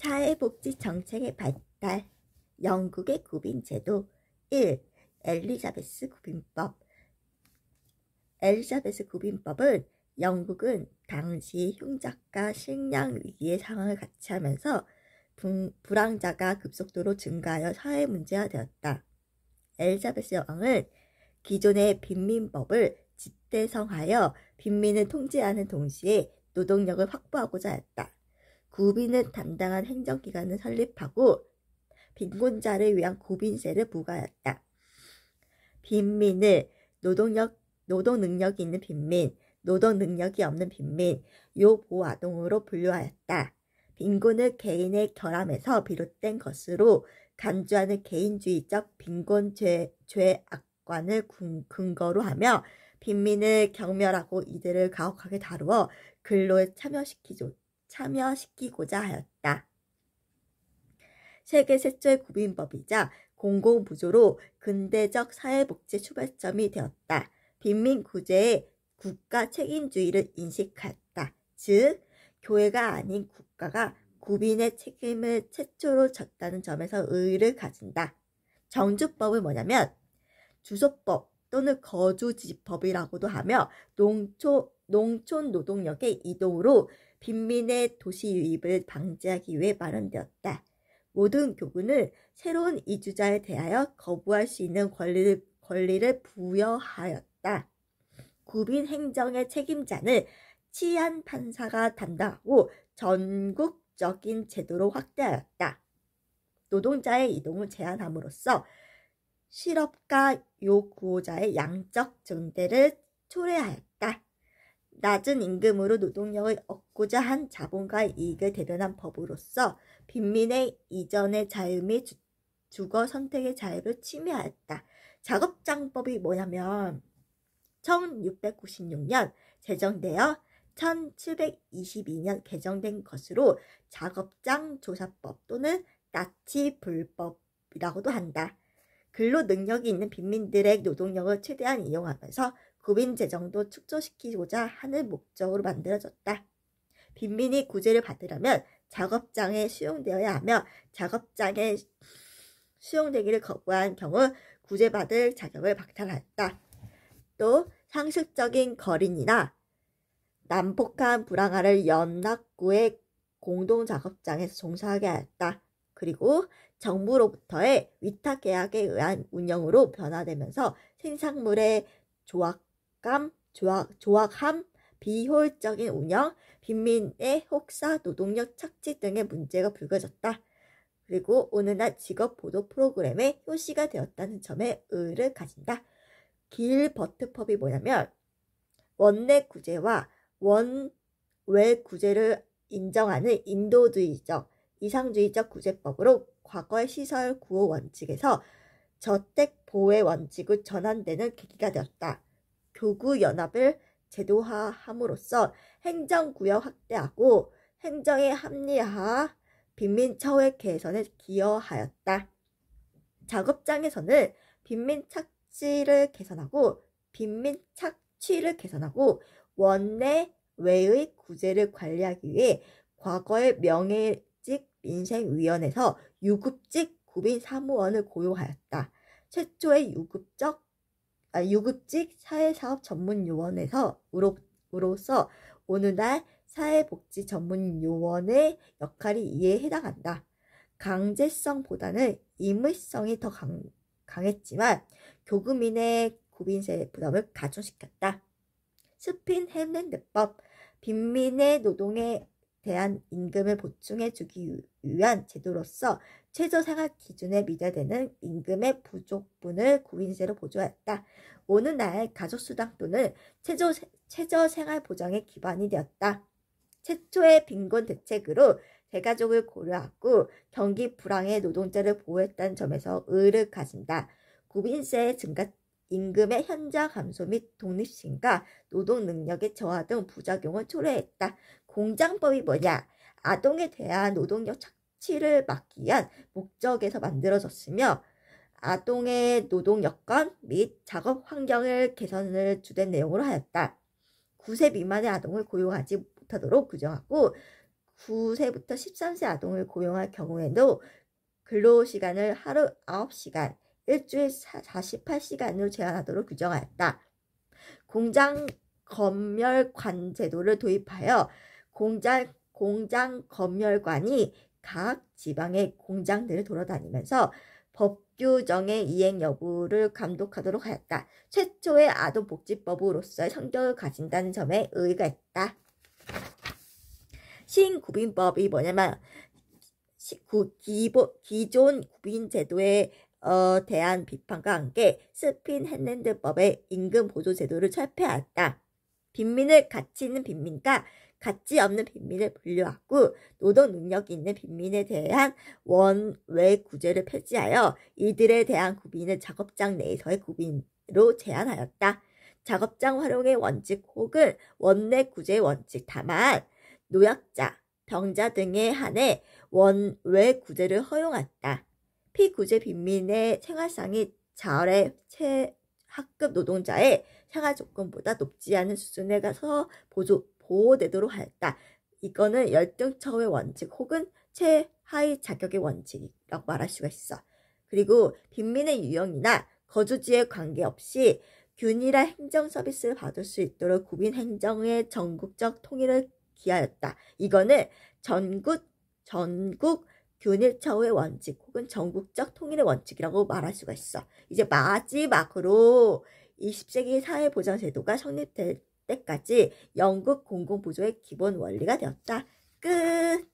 사회복지 정책의 발달. 영국의 구빈제도. 1. 엘리자베스 구빈법. 엘리자베스 구빈법은 영국은 당시 흉작과 식량 위기의 상황을 같이 하면서 불황자가 급속도로 증가하여 사회 문제가 되었다. 엘리자베스 여왕은 기존의 빈민법을 집대성하여 빈민을 통제하는 동시에 노동력을 확보하고자 했다. 구빈은 당당한 행정기관을 설립하고 빈곤자를 위한 구빈세를 부과하였다. 빈민을 노동 능력이 있는 빈민, 노동 능력이 없는 빈민, 요보아동으로 분류하였다. 빈곤은 개인의 결함에서 비롯된 것으로 간주하는 개인주의적 빈곤 죄악관을 근거로 하며 빈민을 경멸하고 이들을 가혹하게 다루어 근로에 참여시키고자 하였다. 세계 최초의 구빈법이자 공공부조로 근대적 사회복지 출발점이 되었다. 빈민 구제의 국가 책임주의를 인식하였다. 즉, 교회가 아닌 국가가 구빈의 책임을 최초로 졌다는 점에서 의의를 가진다. 정주법은 뭐냐면 주소법 또는 거주지법이라고도 하며 농촌 노동력의 이동으로 빈민의 도시 유입을 방지하기 위해 마련되었다. 모든 교구는 새로운 이주자에 대하여 거부할 수 있는 권리를 부여하였다. 구빈 행정의 책임자는 치안 판사가 담당하고 전국적인 제도로 확대하였다. 노동자의 이동을 제한함으로써 실업가 요구호자의 양적 증대를 초래하였다. 낮은 임금으로 노동력을 얻고자 한 자본가의 이익을 대변한 법으로서 빈민의 이전의 자유 및 주거 선택의 자유를 침해하였다. 작업장법이 뭐냐면 1696년 제정되어 1722년 개정된 것으로 작업장 조사법 또는 나치불법이라고도 한다. 근로 능력이 있는 빈민들의 노동력을 최대한 이용하면서 구빈 재정도 축소시키고자 하는 목적으로 만들어졌다. 빈민이 구제를 받으려면 작업장에 수용되어야 하며 작업장에 수용되기를 거부한 경우 구제받을 자격을 박탈하였다. 또 상습적인 거린이나 난폭한 불황아를 연합구의 공동작업장에서 종사하게 하였다. 그리고 정부로부터의 위탁계약에 의한 운영으로 변화되면서 생산물의 조악함, 비효율적인 운영, 빈민의 혹사, 노동력 착취 등의 문제가 불거졌다. 그리고 오늘날 직업보도 프로그램의 효시가 되었다는 점에 의의를 가진다. 길버트법이 뭐냐면 원내 구제와 원외 구제를 인정하는 인도주의적, 이상주의적 구제법으로 과거의 시설 구호 원칙에서 저택 보호의 원칙으로 전환되는 계기가 되었다. 교구 연합을 제도화함으로써 행정구역 확대하고 행정의 합리화, 빈민 처우 개선에 기여하였다. 작업장에서는 빈민 착취를 개선하고 원내 외의 구제를 관리하기 위해 과거의 명예직 민생위원회에서 유급직 구빈 사무원을 고용하였다. 최초의 유급직 사회사업 전문요원으로서 오늘날 사회복지전문요원의 역할이 이에 해당한다. 강제성보다는 임의성이 더 강했지만 교구민의 구빈세 부담을 가중시켰다. 스핀헬랜드법, 빈민의 노동에 대한 임금을 보충해 주기 위한 제도로서 최저생활 기준에 미달되는 임금의 부족분을 구빈세로 보조하였다. 오늘날 가족수당 또는 최저생활보장의 기반이 되었다. 최초의 빈곤 대책으로 대가족을 고려하고 경기 불황의 노동자를 보호했다는 점에서 의의를 가진다. 구빈세의 증가 임금의 현저한 감소 및 독립심과 노동 능력의 저하 등 부작용을 초래했다. 공장법이 뭐냐? 아동에 대한 노동력 착취를 막기 위한 목적에서 만들어졌으며 아동의 노동 여건 및 작업 환경을 개선을 주된 내용으로 하였다. 9세 미만의 아동을 고용하지 못하도록 규정하고 9세부터 13세 아동을 고용할 경우에도 근로시간을 하루 9시간, 일주일 48시간으로 제한하도록 규정하였다. 공장 검열관 제도를 도입하여 공장 검열관이 각 지방의 공장들을 돌아다니면서 법 규정의 이행 여부를 감독하도록 하였다. 최초의 아동복지법으로서의 성격을 가진다는 점에 의의가 있다. 신구빈법이 뭐냐면 기존 구빈제도에 대한 비판과 함께 스핀-헨랜드법의 임금보조제도를 철폐하였다. 빈민을 가치 있는 빈민과 가치 없는 빈민을 분류하고 노동 능력이 있는 빈민에 대한 원외 구제를 폐지하여 이들에 대한 구빈을 작업장 내에서의 구빈으로 제한하였다. 작업장 활용의 원칙 혹은 원내 구제의 원칙, 다만 노약자, 병자 등에 한해 원외 구제를 허용했다. 피구제 빈민의 생활상이 자활의 최하급 노동자의 생활 조건보다 높지 않은 수준에 가서 보호되도록 하였다. 이거는 열등처우의 원칙 혹은 최하위 자격의 원칙이라고 말할 수가 있어. 그리고 빈민의 유형이나 거주지에 관계없이 균일한 행정 서비스를 받을 수 있도록 구빈 행정의 전국적 통일을 기하였다. 이거는 전국 균일처우의 원칙 혹은 전국적 통일의 원칙이라고 말할 수가 있어. 이제 마지막으로 20세기 사회보장제도가 성립될 때까지 영국 공공부조의 기본 원리가 되었다. 끝!